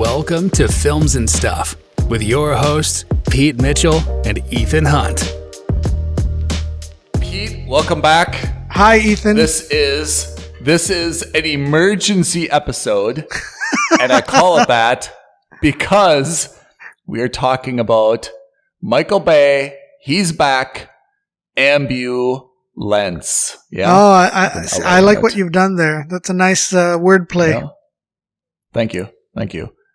Welcome to Films and Stuff with your hosts, Pete Mitchell and Ethan Hunt. Pete, welcome back. Hi, Ethan. This is an emergency episode, and I call it that because we are talking about Michael Bay. He's back. Ambulance. Yeah. Oh, I like what you've done there. That's a nice wordplay. Yeah. Thank you.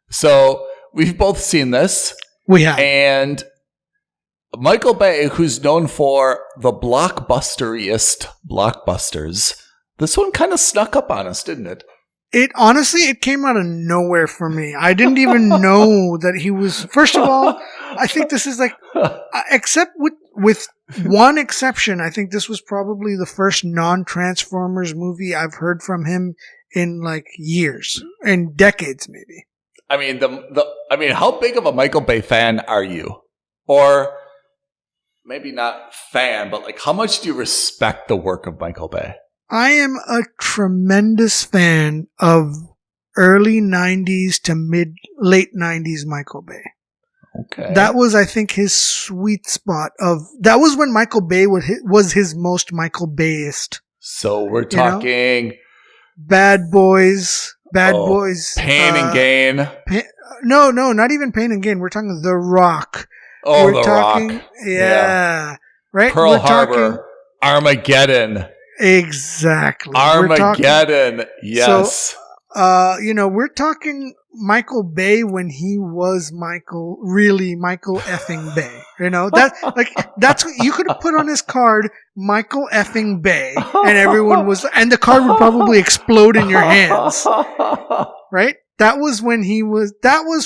So we've both seen this. We have. And Michael Bay, who's known for the blockbusteriest blockbusters, this one kind of snuck up on us, didn't it? It came out of nowhere for me. I didn't even know that he was. First of all, I think this is like, except with one exception, I think this was probably the first non-Transformers movie I've heard from him in like years and decades, maybe. I mean, how big of a Michael Bay fan are you? Or maybe not fan, but like, how much do you respect the work of Michael Bay? I am a tremendous fan of early 90s to late 90s Michael Bay. Okay. That was, I think, his sweet spot that was when Michael Bay was his most Michael Bayist. So we're talking Bad Boys. Pain and Gain. No, not even Pain and Gain. We're talking The Rock. Oh, Rock. Yeah. Right? Pearl Harbor. Armageddon. Exactly. Armageddon. Yes. So, we're talking Michael Bay when he was Michael effing Bay. That's what you could have put on his card, Michael effing Bay, and the card would probably explode in your hands. Right? That was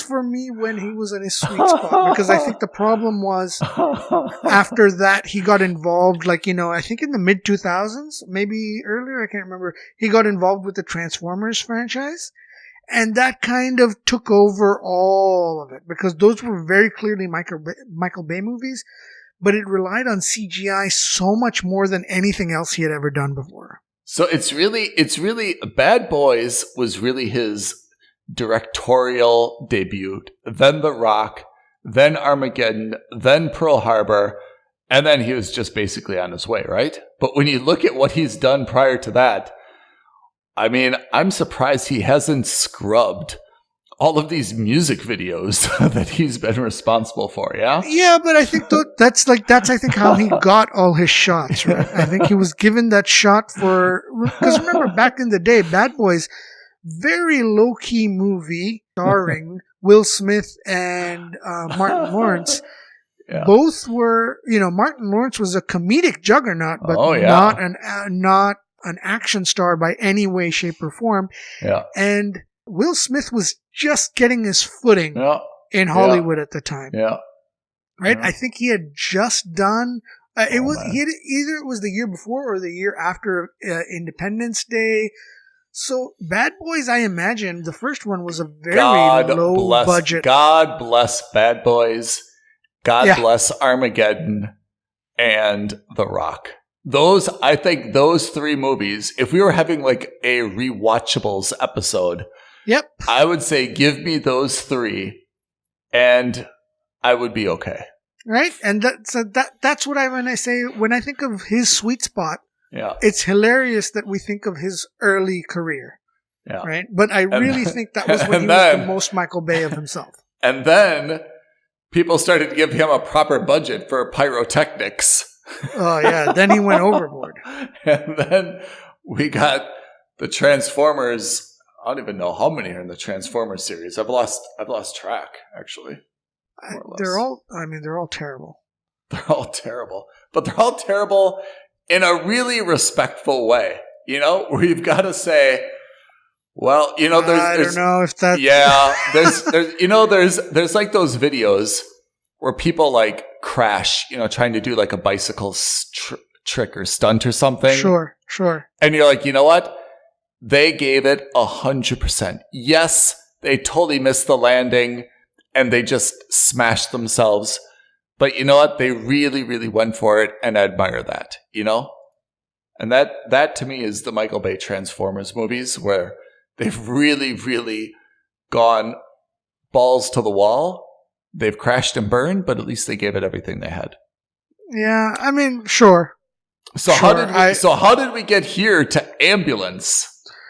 for me when he was in his sweet spot, because I think the problem was after that he got involved, I think in the mid 2000s, maybe earlier, I can't remember, he got involved with the Transformers franchise. And that kind of took over all of it, because those were very clearly Michael Bay movies, but it relied on CGI so much more than anything else he had ever done before. So it's really Bad Boys was really his directorial debut, then The Rock, then Armageddon, then Pearl Harbor, and then he was just basically on his way, right? But when you look at what he's done prior to that, I mean, I'm surprised he hasn't scrubbed all of these music videos that he's been responsible for, yeah? Yeah, but I think that's I think how he got all his shots, right? I think he was given that shot because remember back in the day, Bad Boys, very low-key movie starring Will Smith and Martin Lawrence. Yeah. Both were, Martin Lawrence was a comedic juggernaut, but not an action star by any way, shape, or form. Yeah. And Will Smith was just getting his footing in Hollywood at the time. Yeah. Right? Yeah. I think he had just done either it was the year before or the year after Independence Day. So Bad Boys, I imagine the first one was a very low budget. God bless Bad Boys. God bless Armageddon and The Rock. I think those three movies, if we were having like a rewatchables episode, yep, I would say give me those three and I would be okay. Right? And that's what when I think of his sweet spot, yeah, it's hilarious that we think of his early career. Yeah. Right? But I really think that was when he was the most Michael Bay of himself. And then people started to give him a proper budget for pyrotechnics. Oh yeah, then he went overboard. And then we got the Transformers. I don't even know how many are in the Transformers series. I've lost track, actually. They're all terrible. They're all terrible. But they're all terrible in a really respectful way. Where you've got to say, well, there's I don't know if that's there's like those videos where people like crash, trying to do like a bicycle trick or stunt or something. Sure. And you're like, you know what? They gave it 100%. Yes, they totally missed the landing and they just smashed themselves. But you know what? They really, really went for it, and I admire that, And that to me is the Michael Bay Transformers movies, where they've really, really gone balls to the wall. They've crashed and burned, but at least they gave it everything they had. Yeah, I mean, sure. So how did we get here to ambulance?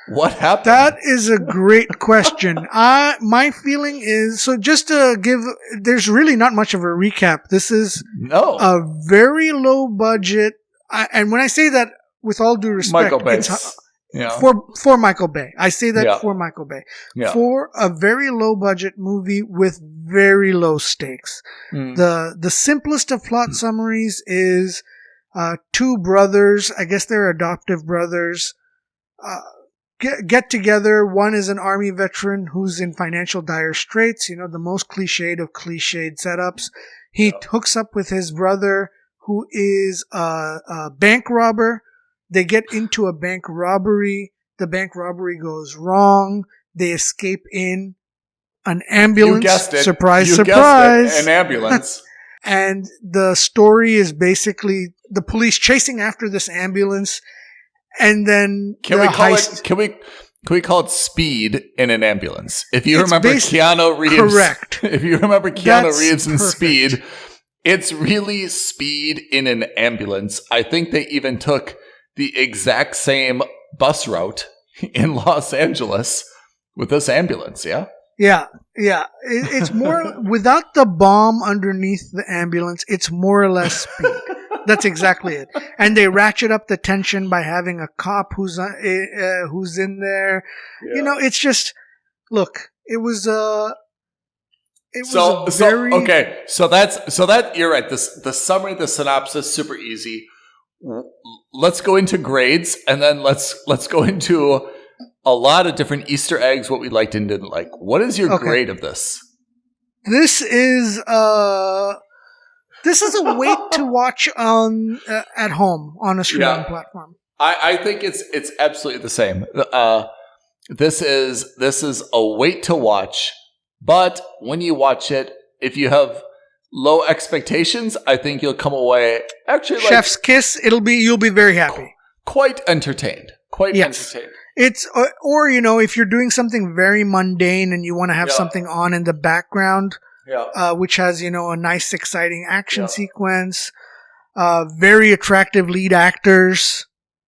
What happened? That is a great question. My feeling is, so just to give, there's really not much of a recap. This is a very low budget, and when I say that with all due respect, Michael Bay. it's for Michael Bay. I say that for Michael Bay. Yeah. For a very low budget movie with very low stakes. The simplest of plot summaries is two brothers, I guess they're adoptive brothers, get together. One is an army veteran who's in financial dire straits, the most cliched of cliched setups. He hooks up with his brother who is a bank robber. They get into a bank robbery. The bank robbery goes wrong. They escape in an ambulance. You guessed it. Surprise, Guessed it. An ambulance. And the story is basically the police chasing after this ambulance. And then Can we call it speed in an ambulance? If you remember Keanu Reeves, correct. If you remember Keanu Reeves in perfect. Speed, it's really speed in an ambulance. I think they even took the exact same bus route in Los Angeles with this ambulance. Yeah. Yeah. It's more without the bomb underneath the ambulance. It's more or less speed. That's exactly it. And they ratchet up the tension by having a cop who's in there. Yeah. It's just, look, it was okay. So that you're right. The summary, the synopsis, super easy. Let's go into grades, and then let's go into a lot of different Easter eggs, what we liked and didn't like. What is your grade of this? This is a wait to watch at home on a streaming platform. I think it's absolutely the same. This is a wait to watch, but when you watch it, if you have low expectations, I think you'll come away actually chef's kiss. You'll be very happy, quite entertained. Entertained. It's or if you're doing something very mundane and you want to have something on in the background. Which has, a nice, exciting action sequence, very attractive lead actors.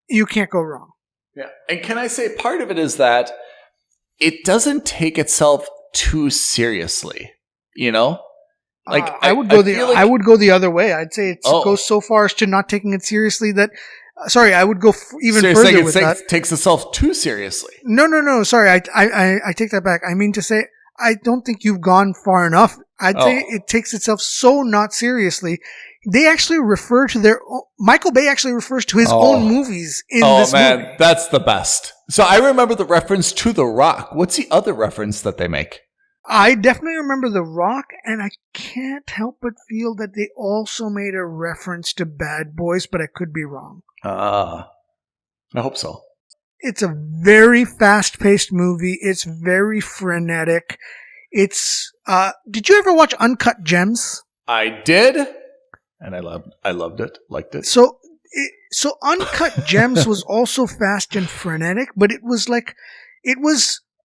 You can't go wrong. Yeah. And can I say part of it is that it doesn't take itself too seriously, I would go the other way. I'd say it goes so far as to not taking it seriously that, I would go even further with that. It takes itself too seriously. No. Sorry. I take that back. I mean to say, I don't think you've gone far enough. I'd say it takes itself so not seriously. They actually refer to Michael Bay actually refers to his own movies in this movie. Oh man, that's the best. So I remember the reference to The Rock. What's the other reference that they make? I definitely remember The Rock, and I can't help but feel that they also made a reference to Bad Boys, but I could be wrong. I hope so. It's a very fast-paced movie. It's very frenetic. It's did you ever watch Uncut Gems? I did, and I loved it, liked it. So Uncut Gems was also fast and frenetic, but it was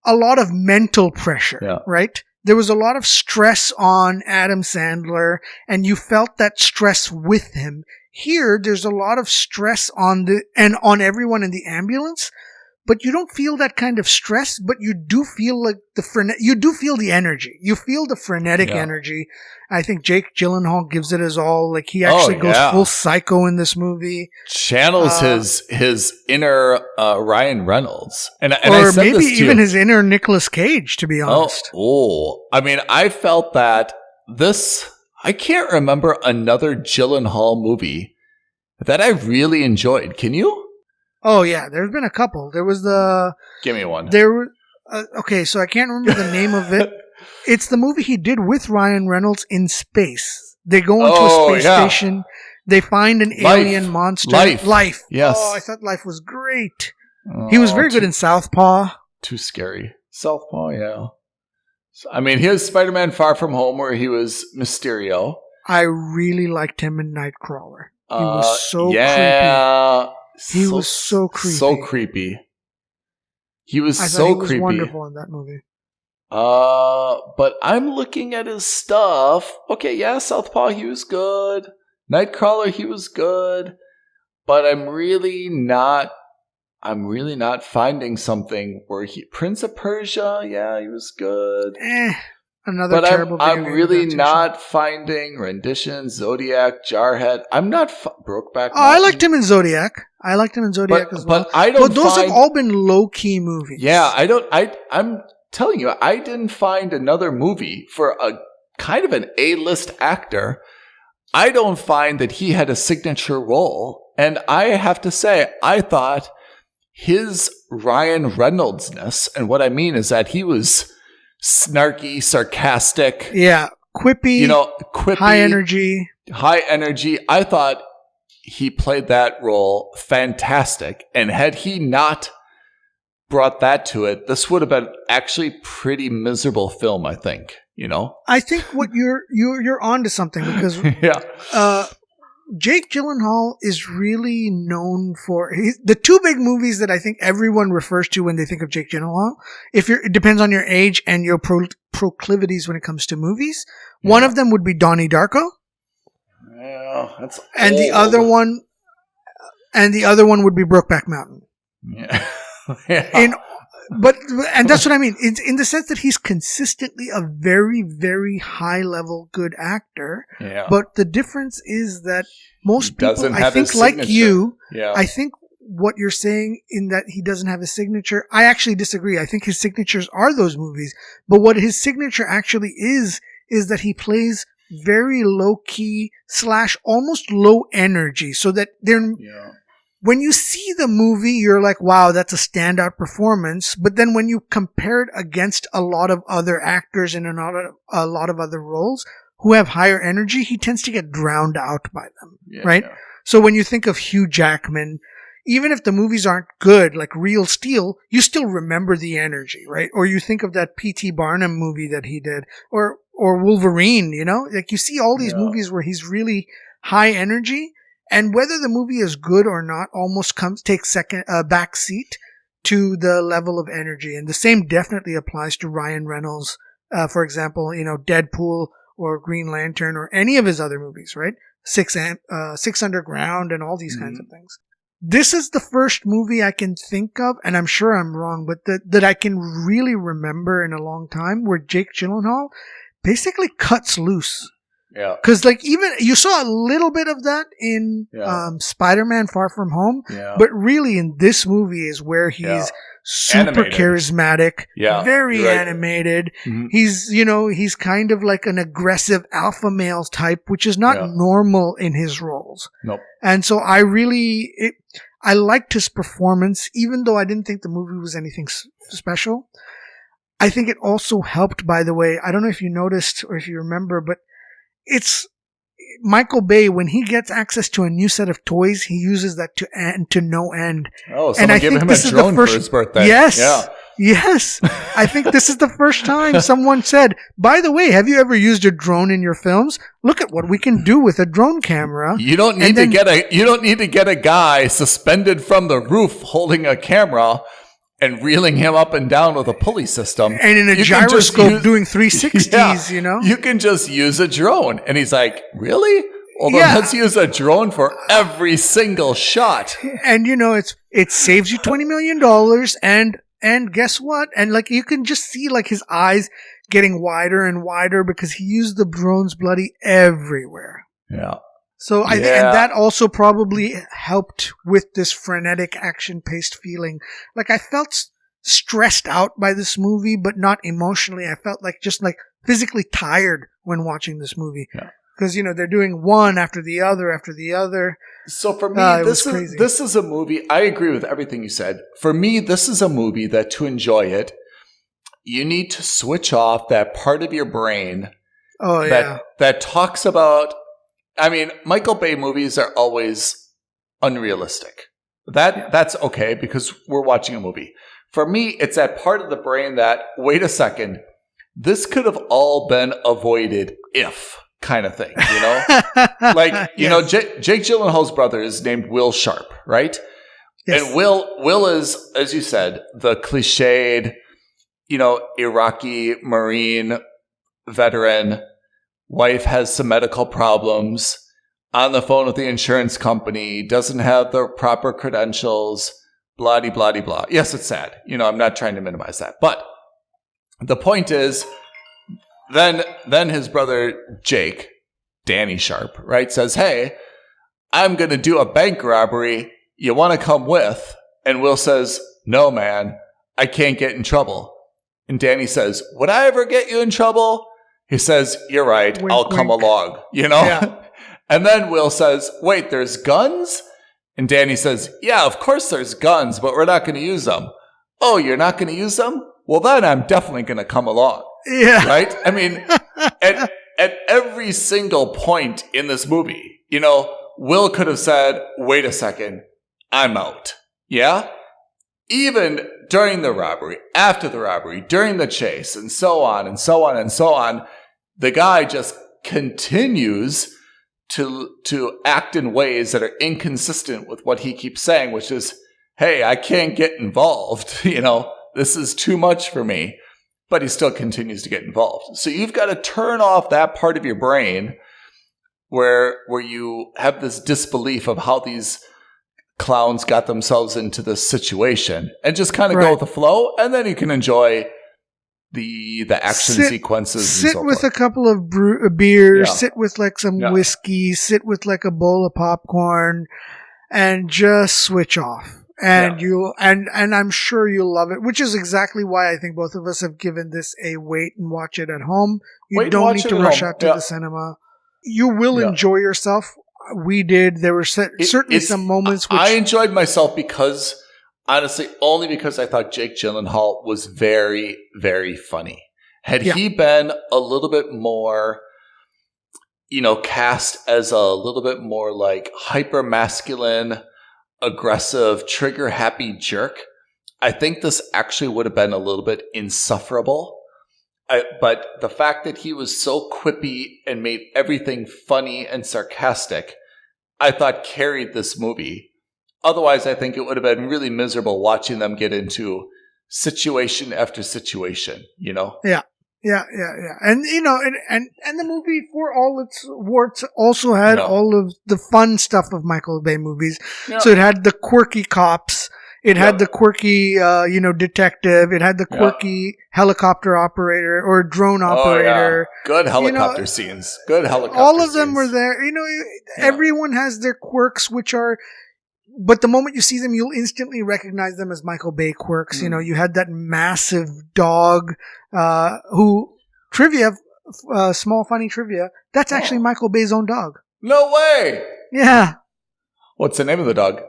a lot of mental pressure, right? There was a lot of stress on Adam Sandler, and you felt that stress with him. Here, there's a lot of stress on everyone in the ambulance, but you don't feel that kind of stress, but you do feel like you do feel the energy. You feel the frenetic energy. I think Jake Gyllenhaal gives it his all. Like he actually goes full psycho in this movie. Channels his inner Ryan Reynolds. And or maybe even his inner Nicolas Cage, to be honest. I mean, I felt that I can't remember another Gyllenhaal movie that I really enjoyed. Can you? Oh, yeah. There's been a couple. There was Give me one. Okay, so I can't remember the name of it. It's the movie he did with Ryan Reynolds in space. They go into a space station. They find an alien monster. Life. Yes. Oh, I thought Life was great. He was very good in Southpaw. Too scary. Southpaw, yeah. I mean, here's Spider-Man Far From Home where he was Mysterio. I really liked him in Nightcrawler. He was so creepy. He was so creepy. So creepy. He was so creepy. He was wonderful in that movie. But I'm looking at his stuff. Okay, yeah, Southpaw, he was good. Nightcrawler, he was good. But I'm really not finding something where Prince of Persia, yeah, he was good. Another but terrible I'm really adaptation. not finding Rendition, Zodiac, Jarhead. I'm not Brokeback Mountain. I liked him in Zodiac. as well. But I don't. But those have all been low key movies. Yeah, I don't. I'm telling you, I didn't find another movie for a kind of an A-list actor. I don't find that he had a signature role, and I have to say, I thought his Ryan Reynolds-ness, and what I mean is that he was snarky, sarcastic. Yeah. Quippy. Quippy. High energy. I thought he played that role fantastic. And had he not brought that to it, this would have been actually pretty miserable film, I think. I think what you're onto something because yeah. Jake Gyllenhaal is really known for the two big movies that I think everyone refers to when they think of Jake Gyllenhaal. It depends on your age and your proclivities when it comes to movies. Yeah. One of them would be Donnie Darko. Yeah, that's and old. the other one would be Brokeback Mountain. Yeah. yeah. And that's what I mean. It's in the sense that he's consistently a very, very high level good actor. Yeah. But the difference is that most people, I think, like you, yeah. I think what you're saying in that he doesn't have a signature, I actually disagree. I think his signatures are those movies. But what his signature actually is that he plays very low key / almost low energy, so that they're. Yeah. When you see the movie, you're like, wow, that's a standout performance. But then when you compare it against a lot of other actors in a lot of other roles who have higher energy, he tends to get drowned out by them, right? Yeah. So when you think of Hugh Jackman, even if the movies aren't good, like Real Steel, you still remember the energy, right? Or you think of that P.T. Barnum movie that he did, or Wolverine, like you see all these movies where he's really high energy. And whether the movie is good or not almost takes back seat to the level of energy. And the same definitely applies to Ryan Reynolds, for example, Deadpool or Green Lantern or any of his other movies, right? Six Underground and all these kinds of things. This is the first movie I can think of, and I'm sure I'm wrong, but that I can really remember in a long time where Jake Gyllenhaal basically cuts loose. Yeah. Because even you saw a little bit of that in Spider-Man Far From Home, but really in this movie is where he's super charismatic, very animated. Mm-hmm. He's kind of like an aggressive alpha male type, which is not normal in his roles. Nope. And so I liked his performance, even though I didn't think the movie was anything special. I think it also helped, by the way. I don't know if you noticed or if you remember, but it's Michael Bay, when he gets access to a new set of toys, he uses that to no end. Oh, someone gave him a drone for his birthday. Yes. Yeah. Yes. I think this is the first time someone said, by the way, have you ever used a drone in your films? Look at what we can do with a drone camera. You don't need to get a guy suspended from the roof holding a camera and reeling him up and down with a pulley system. And in a gyroscope doing 360s, You can just use a drone. And he's like, really? Well, then let's use a drone for every single shot. And, it saves you $20 million. And guess what? And, you can just see, his eyes getting wider and wider because he used the drones bloody everywhere. Yeah. So and that also probably helped with this frenetic action-paced feeling. I felt stressed out by this movie, but not emotionally. I felt just physically tired when watching this movie. Yeah. Because, they're doing one after the other. So for me, this is a movie. I agree with everything you said. For me, this is a movie that to enjoy it, you need to switch off that part of your brain that talks about. I mean, Michael Bay movies are always unrealistic. That's okay because we're watching a movie. For me, it's that part of the brain that, wait a second, this could have all been avoided if kind of thing, Jake Gyllenhaal's brother is named Will Sharp, right? Yes. And Will is, as you said, the cliched, Iraqi Marine veteran, wife has some medical problems, on the phone with the insurance company, doesn't have the proper credentials, blah, blah, blah, blah. Yes, it's sad. I'm not trying to minimize that. But the point is, then his brother Jake, Danny Sharp, right, says, hey, I'm going to do a bank robbery. You want to come with? And Will says, no, man, I can't get in trouble. And Danny says, would I ever get you in trouble? He says, you're right. Wink, I'll come wink. along, Yeah. And then Will says, wait, there's guns? And Danny says, yeah, of course there's guns, but we're not going to use them. Oh, you're not going to use them? Well, then I'm definitely going to come along. Yeah. Right? I mean, at every single point in this movie, Will could have said, wait a second, I'm out. Yeah? Even during the robbery, after the robbery, during the chase, and so on, and so on, and so on, the guy just continues to act in ways that are inconsistent with what he keeps saying, which is, hey, I can't get involved. This is too much for me. But he still continues to get involved. So you've got to turn off that part of your brain where you have this disbelief of how these clowns got themselves into this situation and just kind of go with the flow, and then you can enjoy the action sequences. Sit and so with forth. a couple of beers, Yeah. sit with like some whiskey, sit with like a bowl of popcorn, and just switch off. And and I'm sure you'll love it, which is exactly why I think both of us have given this a wait and watch it at home. You don't need to rush out to the cinema. You will enjoy yourself. We did. There were certainly some moments which I enjoyed myself because, honestly, only because I thought Jake Gyllenhaal was very, very funny. Had he been a little bit more, cast as a little bit more like hyper masculine, aggressive, trigger happy jerk, I think this actually would have been a little bit insufferable. But the fact that he was so quippy and made everything funny and sarcastic, I thought carried this movie. Otherwise, I think it would have been really miserable watching them get into situation after situation, Yeah. And and the movie, for all its warts, also had all of the fun stuff of Michael Bay movies. Yeah. So it had the quirky cops, it had the quirky detective, it had the quirky helicopter operator or drone operator. Yeah. Good helicopter scenes. Good helicopter all of them scenes. were there. Everyone has their quirks, which are, but the moment you see them, you'll instantly recognize them as Michael Bay quirks. You had that massive dog, who, small funny trivia, that's actually Michael Bay's own dog. No way! Yeah. What's the name of the dog?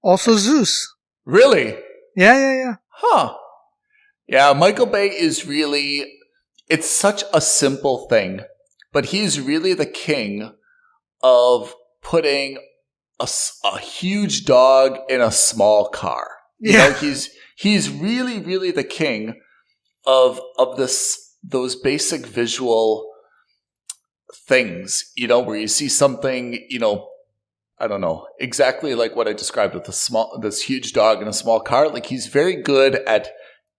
Also Zeus. Really? Yeah. Huh. Yeah, Michael Bay is really, it's such a simple thing, but he's really the king of putting a huge dog in a small car. He's really, really the king of those basic visual things, where you see something, I don't know, exactly like what I described with this huge dog in a small car. Like, he's very good at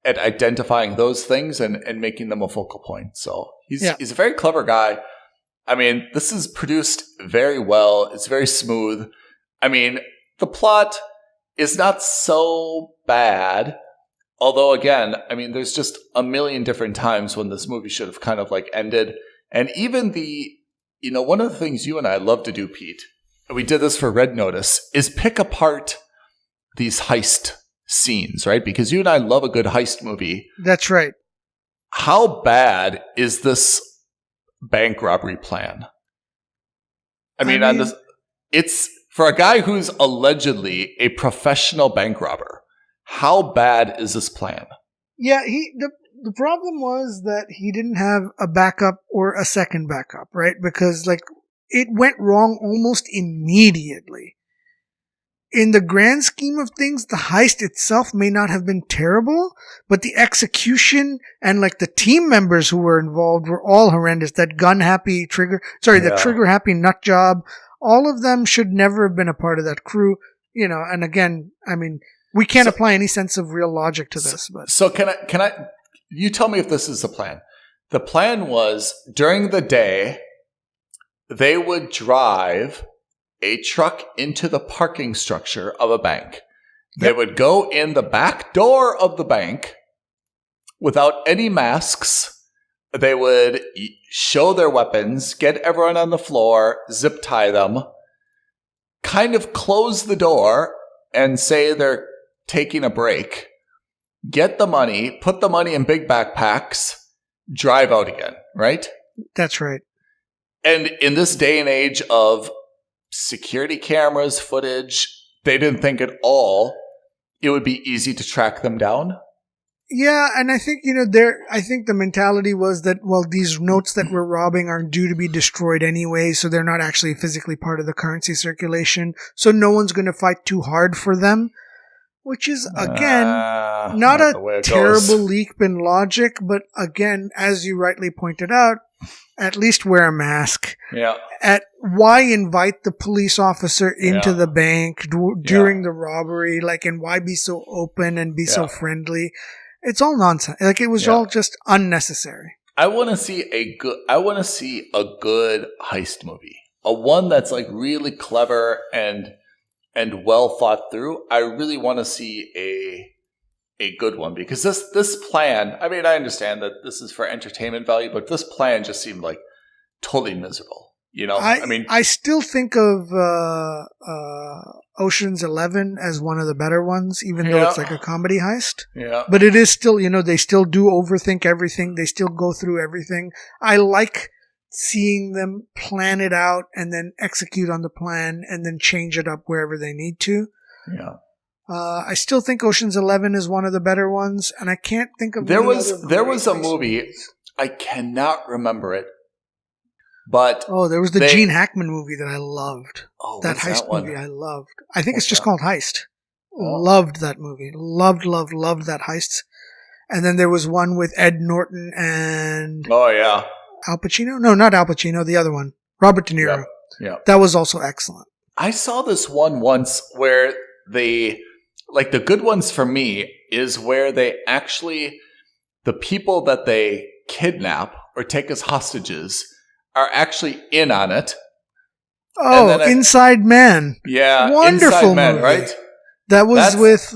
identifying those things and making them a focal point. So he's a very clever guy. I mean, this is produced very well. It's very smooth. I mean, the plot is not so bad. Although, again, I mean, there's just a million different times when this movie should have kind of like ended. And even one of the things you and I love to do, Pete, and we did this for Red Notice, is pick apart these heist scenes, right? Because you and I love a good heist movie. That's right. How bad is this bank robbery plan? I mean, it's for a guy who's allegedly a professional bank robber. How bad is this plan? Yeah, the problem was that he didn't have a backup or a second backup, right? Because it went wrong almost immediately. In the grand scheme of things, the heist itself may not have been terrible, but the execution and the team members who were involved were all horrendous. That the trigger happy nut job, all of them should never have been a part of that crew. And again, I mean, we can't apply any sense of real logic to this. But so can I you tell me if this is the plan. The plan was during the day, they would drive a truck into the parking structure of a bank. They would go in the back door of the bank without any masks. They would show their weapons, get everyone on the floor, zip tie them, kind of close the door and say they're taking a break, get the money, put the money in big backpacks, drive out again, right? That's right. And in this day and age of security cameras, footage, they didn't think at all it would be easy to track them down. Yeah, and I think, I think the mentality was that, well, these notes that we're robbing are due to be destroyed anyway, so they're not actually physically part of the currency circulation, so no one's going to fight too hard for them, which is, again, not a terrible leap in logic, but again, as you rightly pointed out, at least wear a mask. Yeah. Why invite the police officer into the bank during the robbery? And why be so open and be so friendly? It's all nonsense. It was all just unnecessary. I want to see a good heist movie. A one that's really clever and well thought through. I really want to see a good one, because this plan, I mean, I understand that this is for entertainment value, but this plan just seemed totally miserable. I still think of Ocean's 11 as one of the better ones, even though it's a comedy heist. Yeah. But it is still, they still do overthink everything. They still go through everything. I like seeing them plan it out and then execute on the plan and then change it up wherever they need to. Yeah. I still think Ocean's 11 is one of the better ones, and I can't think of there was a movie, I cannot remember it, but there was the Gene Hackman movie that I loved. That heist movie I loved. I think it's just called Heist. Loved that movie. Loved that heist. And then there was one with Ed Norton and Al Pacino. No, not Al Pacino. The other one, Robert De Niro. Yeah. That was also excellent. I saw this one once where the good ones for me is where they actually, the people that they kidnap or take as hostages are actually in on it. Oh, Inside Man. Yeah. Wonderful Inside Man, movie. right? That was with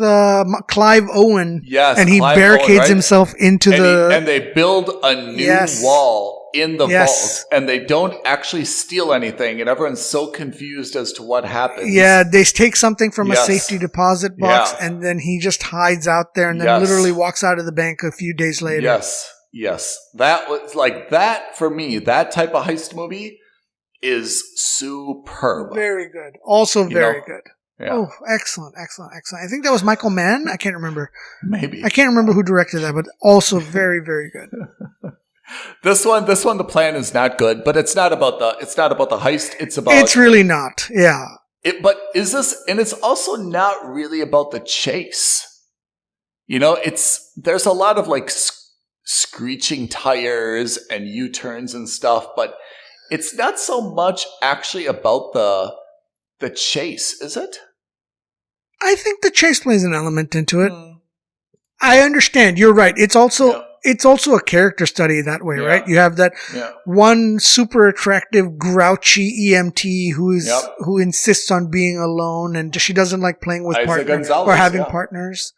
Clive Owen. Yes. And he Clive barricades Owen, right? himself into and they build a new wall in the vault, and they don't actually steal anything, and everyone's so confused as to what happens. Yeah, they take something from a safety deposit box, and then he just hides out there and then literally walks out of the bank a few days later. Yes. That was that for me, that type of heist movie is superb. Very good. Also very good. Yeah. Oh, excellent. I think that was Michael Mann. I can't remember. Maybe. I can't remember who directed that, but also very, very good. This one, the plan is not good, but it's not about the heist. It's really not. Yeah. But is this, and it's also not really about the chase. There's a lot of screeching tires and U-turns and stuff, but it's not so much actually about the chase, is it? I think the chase plays an element into it. I understand. You're right. It's also a character study that way, right? You have that one super attractive, grouchy EMT who insists on being alone, and she doesn't like playing with partners or having partners.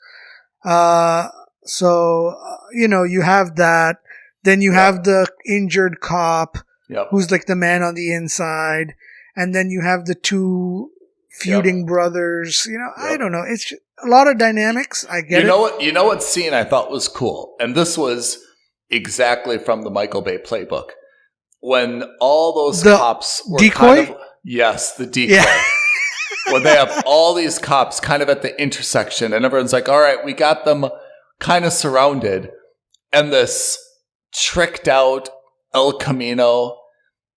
So you have that. Then you have the injured cop who's the man on the inside, and then you have the two feuding brothers. I don't know. It's just a lot of dynamics. I get it. You know what scene I thought was cool? And this was exactly from the Michael Bay playbook. When all those cops were decoy? The decoy. Yeah. When they have all these cops kind of at the intersection, and everyone's like, all right, we got them kind of surrounded. And this tricked out El Camino,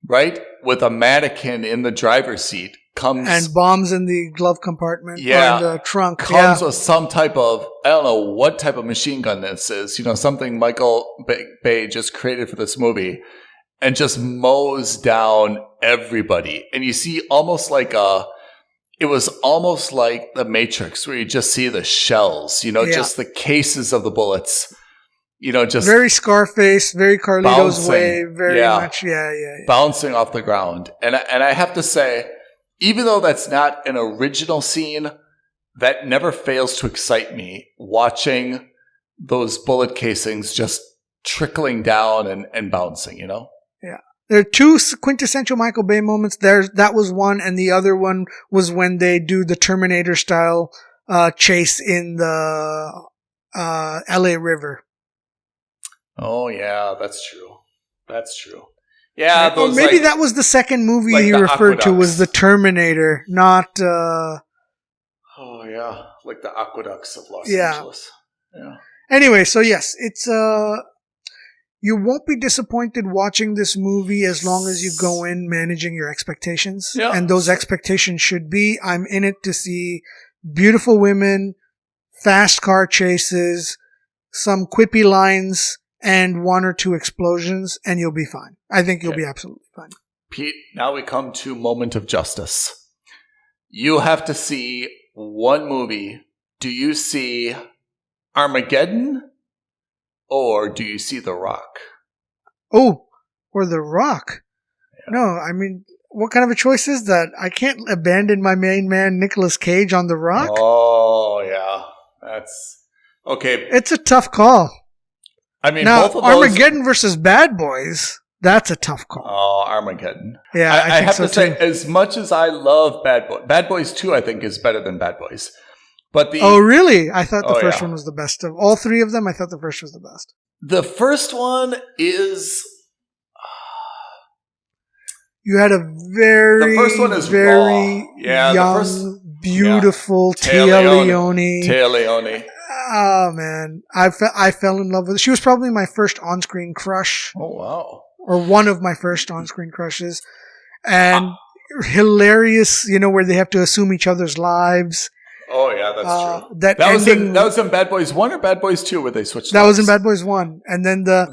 right, with a mannequin in the driver's seat, comes and bombs in the glove compartment or in the trunk. Comes with some type of, I don't know what type of machine gun this is, something Michael Bay just created for this movie, and just mows down everybody. And you see almost it was almost like The Matrix, where you just see the shells, just the cases of the bullets, just very Scarface, very Carlito's bouncing. Way, very much, yeah. Bouncing off the ground. And I have to say, even though that's not an original scene, that never fails to excite me, watching those bullet casings just trickling down and bouncing, Yeah. There are two quintessential Michael Bay moments. That was one, and the other one was when they do the Terminator style chase in the LA River. Oh yeah, that's true. Yeah, Or maybe that was the second movie he referred to was the Terminator, not. Oh yeah, like the aqueducts of Los Angeles. Yeah. Anyway, so yes, it's you won't be disappointed watching this movie as long as you go in managing your expectations. Yeah. And those expectations should be, I'm in it to see beautiful women, fast car chases, some quippy lines, and one or two explosions, and you'll be fine. I think you'll be absolutely fine. Pete, now we come to moment of justice. You have to see one movie. Do you see Armageddon? Or do you see The Rock? Oh, or The Rock. Yeah. No, I mean, what kind of a choice is that? I can't abandon my main man, Nicolas Cage, on The Rock. Oh, yeah. That's... Okay. It's a tough call. I mean, now, both of those... Armageddon versus Bad Boys, that's a tough call. Oh, Armageddon. Yeah, I have to say, too. as much as I love Bad Boys 2, I think, is better than Bad Boys. But Oh, really? I thought the first one was the best of all three of them. I thought the first was the best. The first one is... You had a very, the first one is very raw. Yeah, young, beautiful Tia Leone. Tia Leone. Oh, man. I fell in love with her. She was probably my first on-screen crush. Oh, wow. Or one of my first on-screen crushes. And hilarious, where they have to assume each other's lives. Oh, yeah, that's true. That was in Bad Boys 1 or Bad Boys 2 where they switched That lives? was in Bad Boys 1. And then the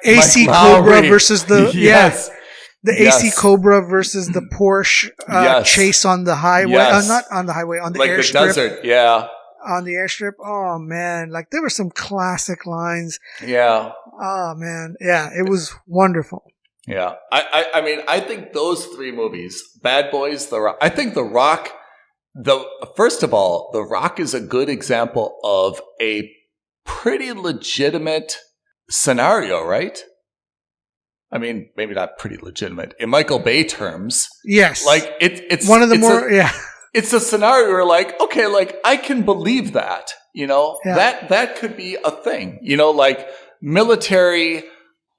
AC Mike Cobra Lowry. versus the... Yes. The AC Cobra versus the Porsche chase on the highway. Not on the highway, on the airstrip. Like the desert, yeah. On the airstrip. Oh, man. Like, there were some classic lines. Yeah. Oh, man. Yeah, it was wonderful. Yeah. I mean, I think those three movies, Bad Boys, The Rock. I think The Rock... First of all, The Rock is a good example of a pretty legitimate scenario, right? I mean, maybe not pretty legitimate. In Michael Bay terms. Yes. Like, it's one of the it's a scenario where like, okay, like, I can believe that, Yeah. that could be a thing, like military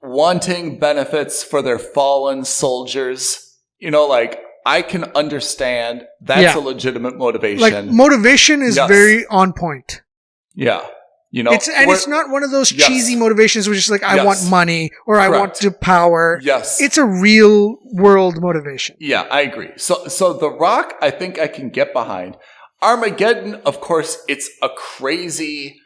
wanting benefits for their fallen soldiers, like, I can understand that's a legitimate motivation. Like, motivation is very on point. Yeah. It's not one of those cheesy motivations which is like, I want money or I want to power. Yes. It's a real world motivation. Yeah, I agree. So The Rock, I think I can get behind. Armageddon, of course, it's a crazy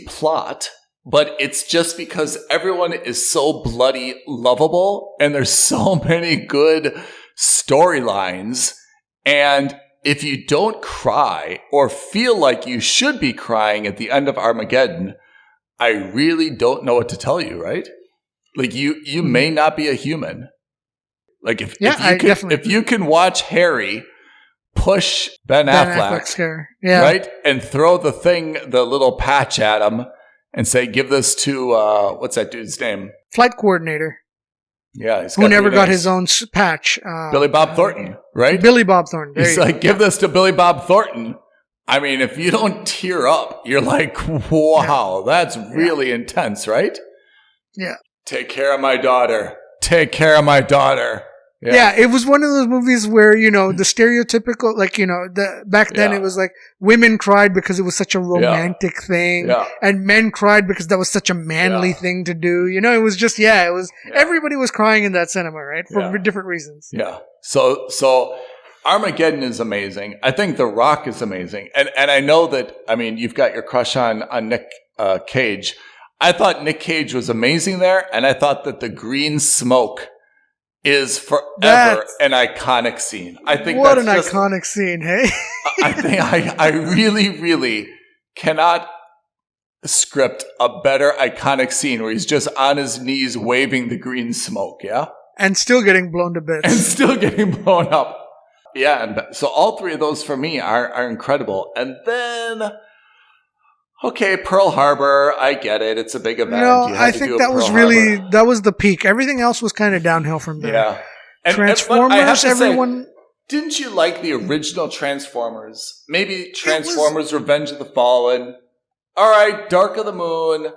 plot. But it's just because everyone is so bloody lovable and there's so many good storylines. And if you don't cry or feel like you should be crying at the end of Armageddon, I really don't know what to tell you, right? Like you may not be a human. Like if you can watch Harry push Ben Affleck, right? And throw the little patch at him, and say, give this to, what's that dude's name? Flight coordinator. Yeah. Who never got his own patch. Billy Bob Thornton, right? Billy Bob Thornton. He's like, give this to Billy Bob Thornton. I mean, if you don't tear up, you're like, wow, that's really intense, right? Yeah. Take care of my daughter. Take care of my daughter. Yeah, it was one of those movies where, the stereotypical, back then it was like women cried because it was such a romantic thing. Yeah. And men cried because that was such a manly thing to do. It was just, everybody was crying in that cinema, right? For different reasons. Yeah. So Armageddon is amazing. I think The Rock is amazing. And I know that, I mean, you've got your crush on Nick Cage. I thought Nick Cage was amazing there. And I thought that the green smoke is forever an iconic scene. I think what an iconic scene, hey? I think I really, really cannot script a better iconic scene where he's just on his knees waving the green smoke, yeah? And still getting blown to bits. And still getting blown up. Yeah, and so all three of those for me are incredible. And then, okay, Pearl Harbor, I get it. It's a big event. No, I think that was really, that was the peak. Everything else was kind of downhill from there. Yeah. Transformers, everyone... Didn't you like the original Transformers? Maybe Transformers Revenge of the Fallen. All right, Dark of the Moon.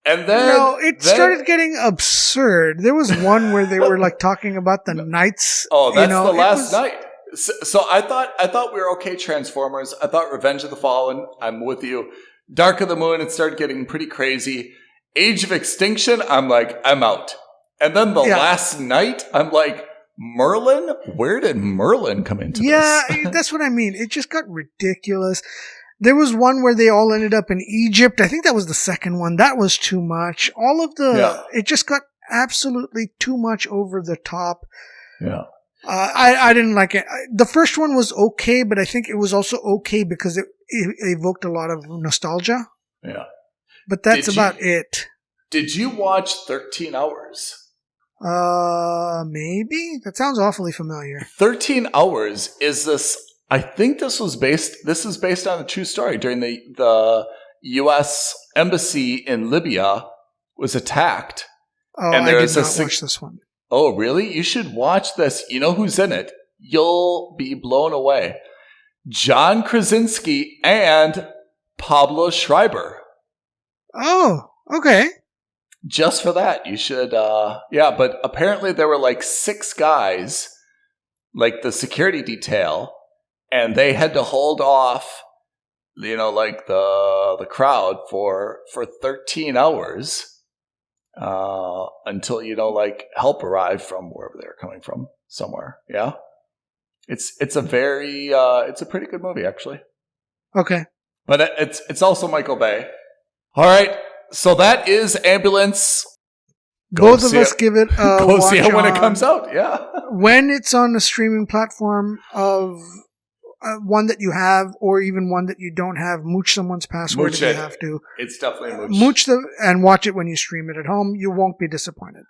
And then... No, it started getting absurd. There was one where they were like talking about the knights. Oh, that's the last night. So I thought we were okay, Transformers. I thought Revenge of the Fallen, I'm with you. Dark of the Moon, it started getting pretty crazy. Age of Extinction, I'm like, I'm out. And then the last night, I'm like... Merlin? Where did Merlin come into this? Yeah, that's what I mean. It just got ridiculous. There was one where they all ended up in Egypt. I think that was the second one. That was too much. It just got absolutely too much over the top. Yeah. I didn't like it. The first one was okay, but I think it was also okay because it evoked a lot of nostalgia. Yeah. But that's about it. Did you watch 13 Hours? Maybe? That sounds awfully familiar. 13 Hours is this, I think this is based on a true story. During the U.S. embassy in Libya was attacked. Oh, and I did not watch this one. Oh, really? You should watch this. You know who's in it? You'll be blown away. John Krasinski and Pablo Schreiber. Oh, okay. Just for that, you should, but apparently there were like 6 guys, like the security detail, and they had to hold off, like the crowd for 13 hours, until, help arrived from wherever they were coming from, somewhere. Yeah. It's a pretty good movie, actually. Okay. But it's also Michael Bay. All right. So that is Ambulance. Both of us give it a go watch see it when it comes out. Yeah. When it's on a streaming platform of one that you have, or even one that you don't have, mooch someone's password if you have to. It's definitely mooch and watch it when you stream it at home. You won't be disappointed.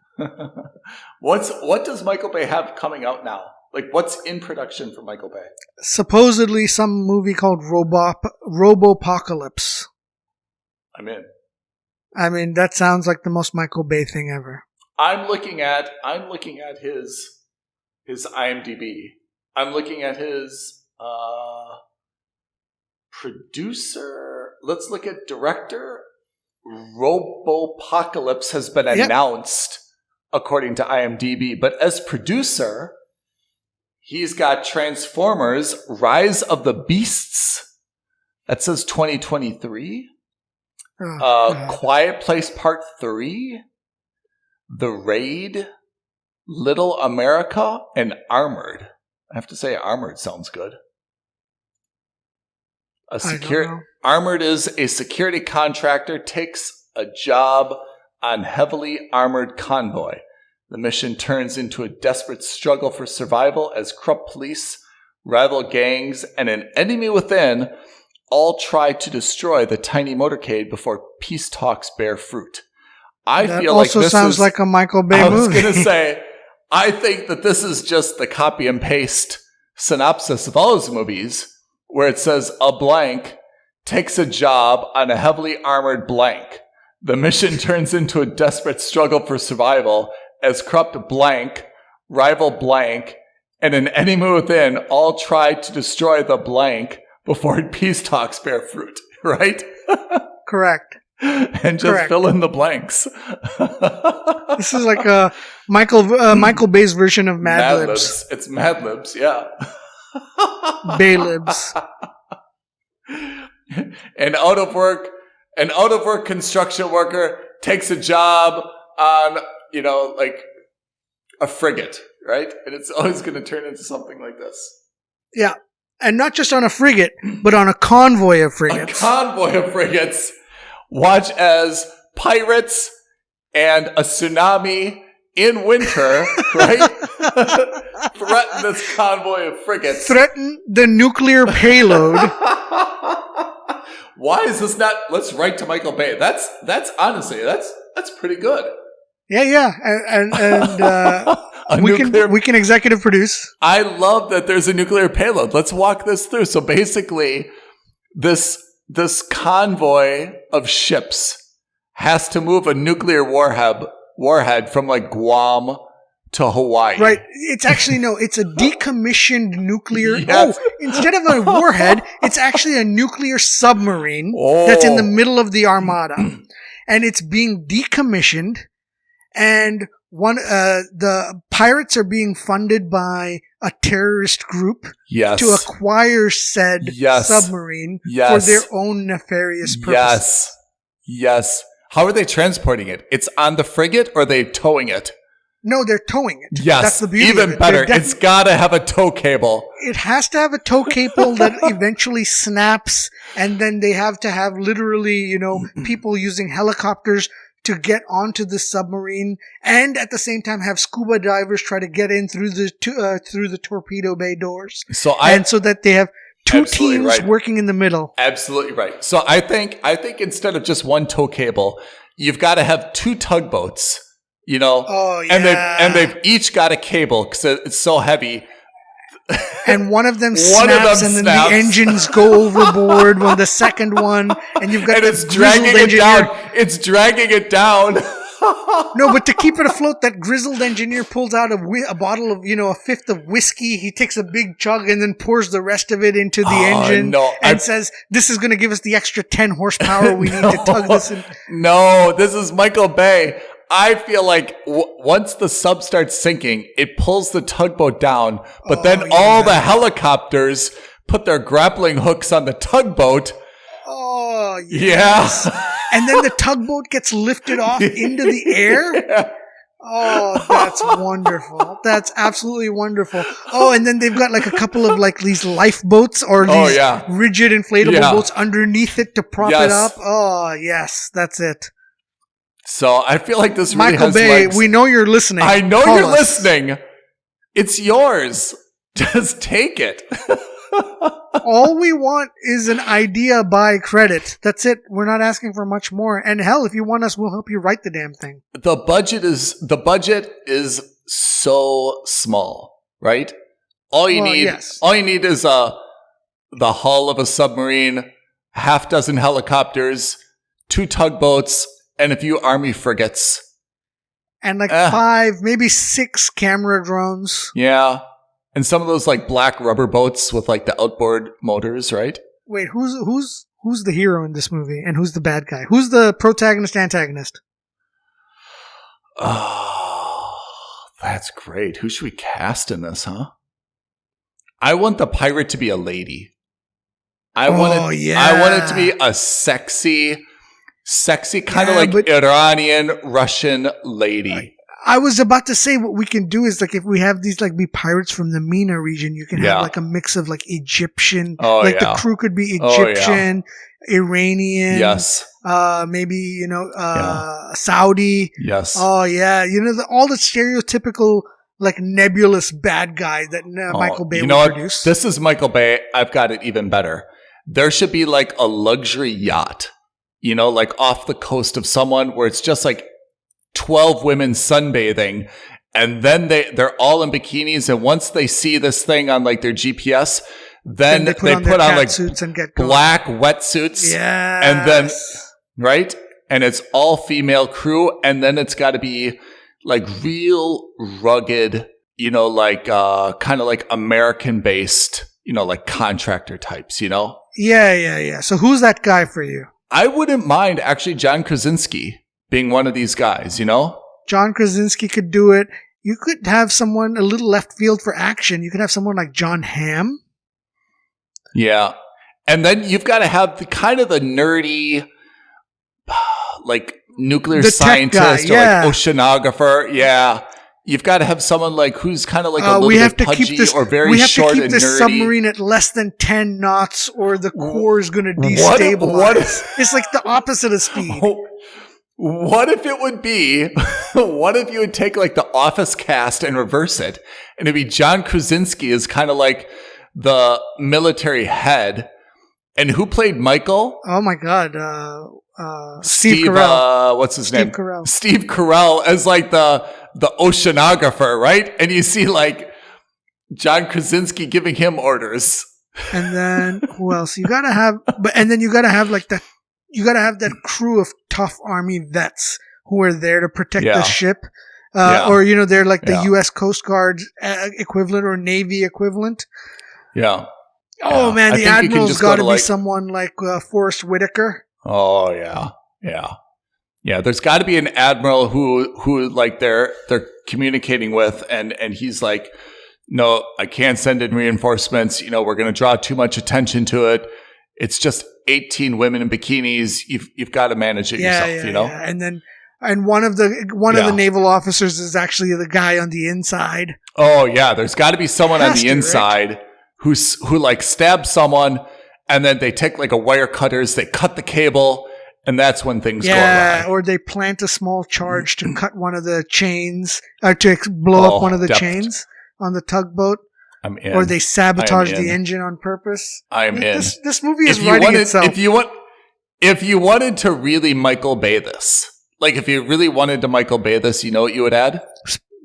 What does Michael Bay have coming out now? Like, what's in production for Michael Bay? Supposedly some movie called Robopocalypse. I'm in. I mean, that sounds like the most Michael Bay thing ever. I'm looking at his IMDb. I'm looking at his producer. Let's look at director. Robopocalypse has been announced according to IMDb, but as producer, he's got Transformers: Rise of the Beasts. That says 2023. Quiet Place Part 3, The Raid, Little America, and Armored. I have to say, Armored sounds good. Armored is a security contractor takes a job on heavily armored convoy. The mission turns into a desperate struggle for survival as corrupt police, rival gangs, and an enemy within all try to destroy the tiny motorcade before peace talks bear fruit. That also sounds like a Michael Bay movie. I was going to say, I think that this is just the copy and paste synopsis of all his movies, where it says a blank takes a job on a heavily armored blank. The mission turns into a desperate struggle for survival as corrupt blank, rival blank, and an enemy within all try to destroy the blank before peace talks bear fruit, right? Correct. And just fill in the blanks. This is like a Michael Bay's version of Mad Libs. It's Mad Libs, yeah. Bay Libs. An out of work construction worker takes a job on, like a frigate, right? And it's always going to turn into something like this. Yeah. And not just on a frigate, but on a convoy of frigates. A convoy of frigates. Watch as pirates and a tsunami in winter, right? Threaten this convoy of frigates. Threaten the nuclear payload. Why is this not? Let's write to Michael Bay. That's honestly that's pretty good. Yeah, and we can executive produce. I love that there's a nuclear payload. Let's walk this through. So basically, this convoy of ships has to move a nuclear warhead from like Guam to Hawaii. Right. It's actually it's a decommissioned nuclear. Yes. Oh, instead of a warhead, it's actually a nuclear submarine that's in the middle of the armada, and it's being decommissioned. And the pirates are being funded by a terrorist group to acquire said submarine for their own nefarious purposes. Yes. How are they transporting it? It's on the frigate, or are they towing it? No, they're towing it. Yes, that's the beauty even of it. Better. It's got to have a tow cable. It has to have a tow cable that eventually snaps, and then they have to have literally, people using helicopters to get onto the submarine, and at the same time have scuba divers try to get in through the torpedo bay doors. So that they have two teams working in the middle. Absolutely right. So I think instead of just one tow cable, you've got to have two tugboats. Oh yeah. And they've each got a cable because it's so heavy. And one of them snaps, and then the engines go overboard. When the second one, and you've got it's dragging it down. It's dragging it down. No, but to keep it afloat, that grizzled engineer pulls out a bottle of, a fifth of whiskey. He takes a big chug and then pours the rest of it into the engine and says, "This is going to give us the extra 10 horsepower we need to tug this in." No, this is Michael Bay. I feel like once the sub starts sinking, it pulls the tugboat down, but then all the helicopters put their grappling hooks on the tugboat. Oh, yes. Yeah. And then the tugboat gets lifted off into the air. Yeah. Oh, that's wonderful. That's absolutely wonderful. Oh, and then they've got like a couple of like these lifeboats or these rigid inflatable boats underneath it to prop it up. Oh, yes, that's it. So I feel like this really Michael has Bay, legs. we know you're listening. I know you're listening. It's yours. Just take it. All we want is an idea by credit. That's it. We're not asking for much more. And hell, if you want us, we'll help you write the damn thing. The budget is so small, right? All you need is the hull of a submarine, half dozen helicopters, 2 tugboats, and a few Army frigates. And like 5, maybe 6 camera drones. Yeah. And some of those like black rubber boats with like the outboard motors, right? Wait, who's the hero in this movie and who's the bad guy? Who's the protagonist, antagonist? Oh, that's great. Who should we cast in this, huh? I want the pirate to be a lady. I want it to be a sexy kind of like Iranian Russian lady. I was about to say what we can do is like if we have these like be pirates from the MENA region, you can have like a mix of like Egyptian, the crew could be Egyptian, Iranian, maybe Saudi. Yes. Oh yeah, all the stereotypical like nebulous bad guy that Michael Bay would produce. This is Michael Bay. I've got it even better. There should be like a luxury yacht, like off the coast of someone where it's just like 12 women sunbathing, and then they're all in bikinis, and once they see this thing on like their GPS, then they put on like suits and get black wetsuits. Yeah. And then right? And it's all female crew, and then it's got to be like real rugged, like kind of like American based, like contractor types, Yeah. So who's that guy for you? I wouldn't mind actually John Krasinski being one of these guys, John Krasinski could do it. You could have someone a little left field for action. You could have someone like John Hamm. Yeah. And then you've got to have the kind of the nerdy, like nuclear scientist or like oceanographer. Yeah. You've got to have someone like who's kind of like a little bit pudgy or very short and nerdy. We have to keep this submarine at less than 10 knots or the core is going to destabilize. It's like the opposite of speed. What if it would be, what if you would take like the Office cast and reverse it? And it'd be John Krasinski is kind of like the military head. And who played Michael? Oh my God. Steve Carell. What's his name? Carell. Steve Carell as like the oceanographer, right? And you see like John Krasinski giving him orders. And then who else? You gotta have like that. You gotta have that crew of tough army vets who are there to protect the ship. Or, they're like the U.S. Coast Guard equivalent or Navy equivalent. Yeah. Oh, man, the Admiral's got to be someone like Forrest Whitaker. Oh, yeah. Yeah. Yeah, there's got to be an Admiral who like they're communicating with, and he's like, no, I can't send in reinforcements. We're going to draw too much attention to it. It's just 18 women in bikinis. You've got to manage it yourself, Yeah. And one of the naval officers is actually the guy on the inside. Oh yeah, there's got to be someone on the inside who like stabs someone, and then they take like a wire cutters, they cut the cable, and that's when things go awry. Or they plant a small charge to cut one of the chains, or to blow up one of the chains on the tugboat. I'm in. Or they sabotage the engine on purpose. I'm in. This movie is writing itself. If you wanted to really Michael Bay this. Like, if you really wanted to Michael Bay this, you know what you would add?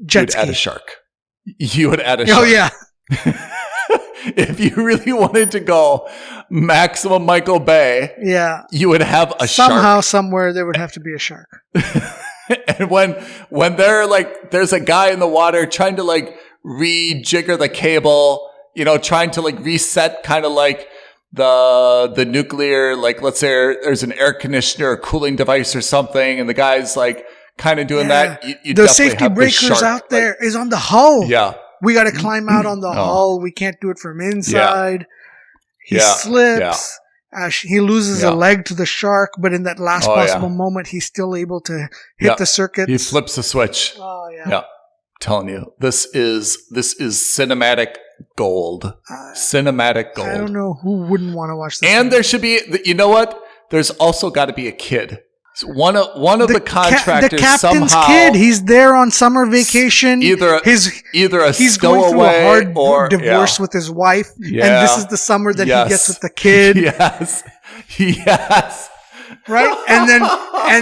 Jet ski. You would add a shark. You would add a shark. Oh, yeah. If you really wanted to go maximum Michael Bay, you would have a shark. Somehow, somewhere, there would have to be a shark. And when they're like, there's a guy in the water trying to like rejigger the cable, trying to like reset kind of like the nuclear, like let's say there's an air conditioner or cooling device or something, and the guy's like kind of doing that. You the safety breakers out there is on the hull. Yeah, we got to climb out on the hull. We can't do it from inside. He slips. He loses a leg to the shark, but in that last possible moment, he's still able to hit the circuits. He flips the switch. Oh yeah. Yeah, I'm telling you, this is cinematic gold. Cinematic gold. I don't know who wouldn't want to watch this. And there should be, you know what? There's also got to be a kid. So one of the contractors, the captain's somehow, kid. He's there on summer vacation. He's going through a hard divorce with his wife, and this is the summer that he gets with the kid. Yes. Right, and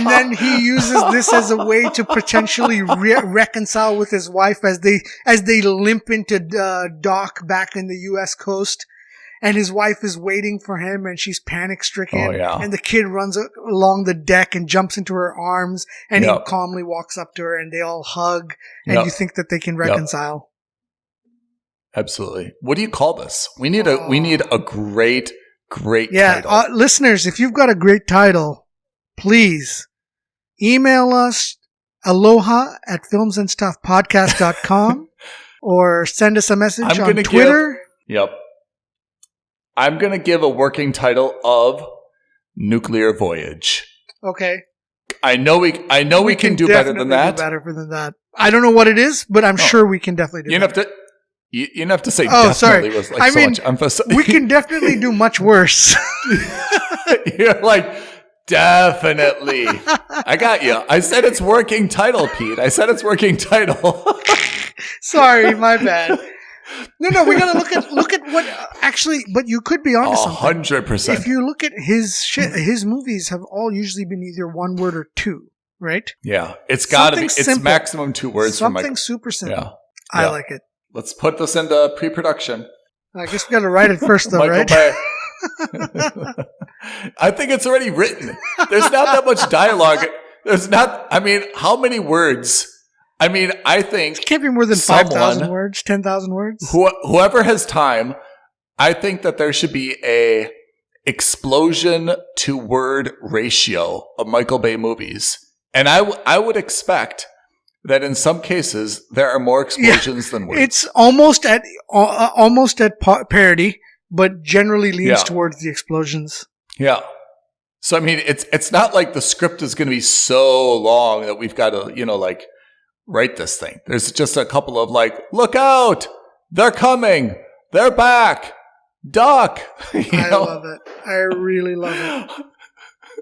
then he uses this as a way to potentially reconcile with his wife as they limp into dock back in the U.S. coast, and his wife is waiting for him, and she's panic stricken. Oh, yeah. And the kid runs along the deck and jumps into her arms, and he calmly walks up to her, and they all hug, and you think that they can reconcile. Absolutely. What do you call this? We need a great title. Listeners, if you've got a great title, please email us aloha@filmsandstuffpodcast.com or send us a message on Twitter. I'm going to give a working title of Nuclear Voyage. Okay. I know we can do better than that. I don't know what it is, but I'm sure we can definitely do better. You didn't have to say definitely with like so much emphasis. We can definitely do much worse. You're like, definitely. I got you. I said it's working title, Pete. I said it's working title. Sorry, my bad. No, we gotta look at what actually. But you could be onto something. 100%. If you look at his movies, have all usually been either one word or two, right? Yeah, it's got to be. It's simple. Maximum 2 words. Something super simple. Yeah. I like it. Let's put this into pre-production. I guess we got to write it first, though, right? I think it's already written. There's not that much dialogue. There's not. I mean, how many words? I mean, I think it can't be more than 5,000 words, 10,000 words. Whoever has time, I think that there should be a explosion to word ratio of Michael Bay movies, and I would expect that in some cases there are more explosions than words. It's almost at parody, but generally leans towards the explosions. Yeah. So I mean, it's not like the script is going to be so long that we've got to like write this thing. There's just a couple of like, look out, they're coming, they're back, duck. I love it. I really love it.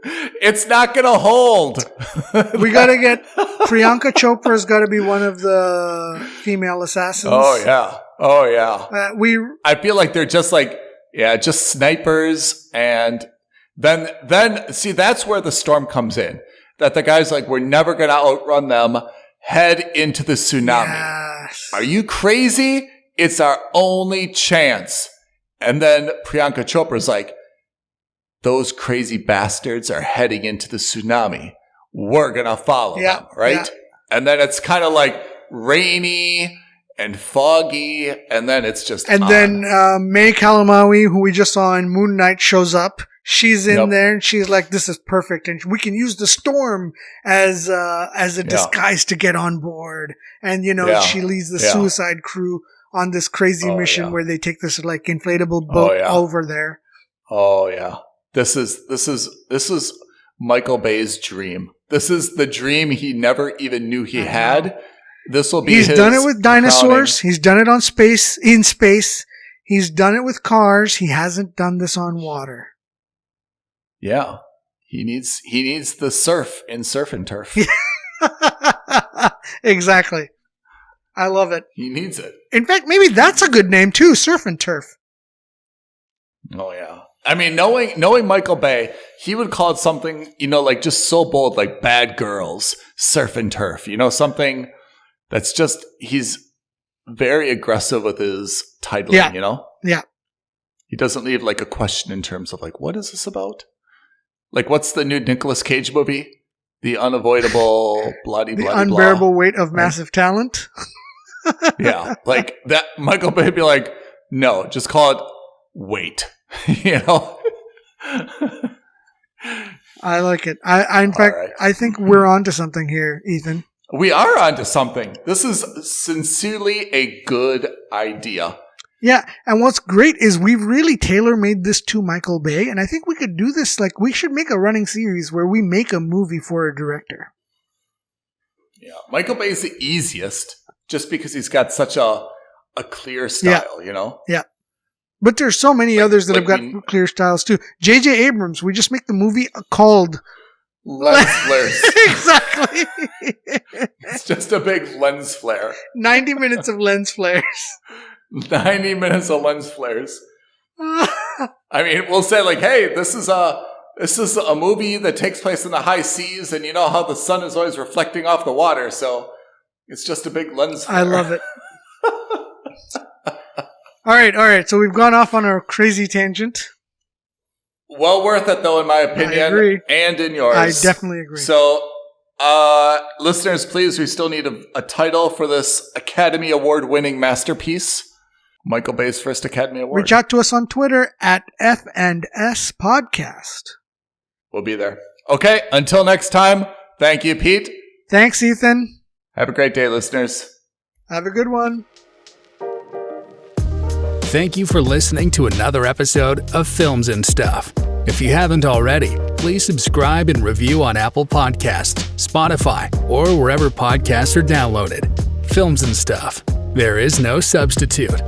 It's not going to hold. We got to get Priyanka Chopra's got to be one of the female assassins. Oh yeah. I feel like they're just like Yeah, just snipers. And then see, that's where the storm comes in. That the guy's like, we're never going to outrun them. Head into the tsunami. Yes. Are you crazy? It's our only chance. And then Priyanka Chopra's like, those crazy bastards are heading into the tsunami. We're going to follow them, right? Yeah. And then it's kind of like rainy and foggy, and then it's just then May Kalamaui, who we just saw in Moon Knight, shows up. She's in there, and she's like, this is perfect, and we can use the storm as a disguise to get on board. And, she leads the suicide crew on this crazy mission where they take this like inflatable boat over there. Oh, yeah. This is Michael Bay's dream. This is the dream he never even knew he had. This will be He's done it with dinosaurs. He's done it in space. He's done it with cars. He hasn't done this on water. Yeah. He needs the surf in Surf and Turf. Exactly. I love it. He needs it. In fact, maybe that's a good name too, Surf and Turf. Oh yeah. I mean, knowing Michael Bay, he would call it something, like just so bold, like Bad Girls, Surf and Turf. Something that's just, he's very aggressive with his titling, Yeah. He doesn't leave like a question in terms of like, what is this about? Like, what's the new Nicolas Cage movie? The Unavoidable Bloody The Unbearable Weight of Massive Talent. Yeah. Like that, Michael Bay would be like, no, just call it Wait. I like it. I think we're onto something here, Ethan. We are onto something. This is sincerely a good idea. Yeah, and what's great is we've really tailor-made this to Michael Bay, and I think we could do this, like, we should make a running series where we make a movie for a director. Yeah, Michael Bay is the easiest, just because he's got such a clear style, Yeah. But there's so many others that have got clear styles too. J.J. Abrams, we just make the movie called Lens Flares. Exactly. It's just a big lens flare. 90 minutes of lens flares. 90 minutes of lens flares. I mean, we'll say like, hey, this is a movie that takes place in the high seas, and you know how the sun is always reflecting off the water, so it's just a big lens flare. I love it. All right. So we've gone off on our crazy tangent. Well worth it, though, in my opinion. I agree. And in yours. I definitely agree. So, listeners, please, we still need a title for this Academy Award-winning masterpiece. Michael Bay's first Academy Award. Reach out to us on Twitter at F&S Podcast. We'll be there. Okay, until next time, thank you, Pete. Thanks, Ethan. Have a great day, listeners. Have a good one. Thank you for listening to another episode of Films and Stuff. If you haven't already, please subscribe and review on Apple Podcasts, Spotify, or wherever podcasts are downloaded. Films and Stuff. There is no substitute.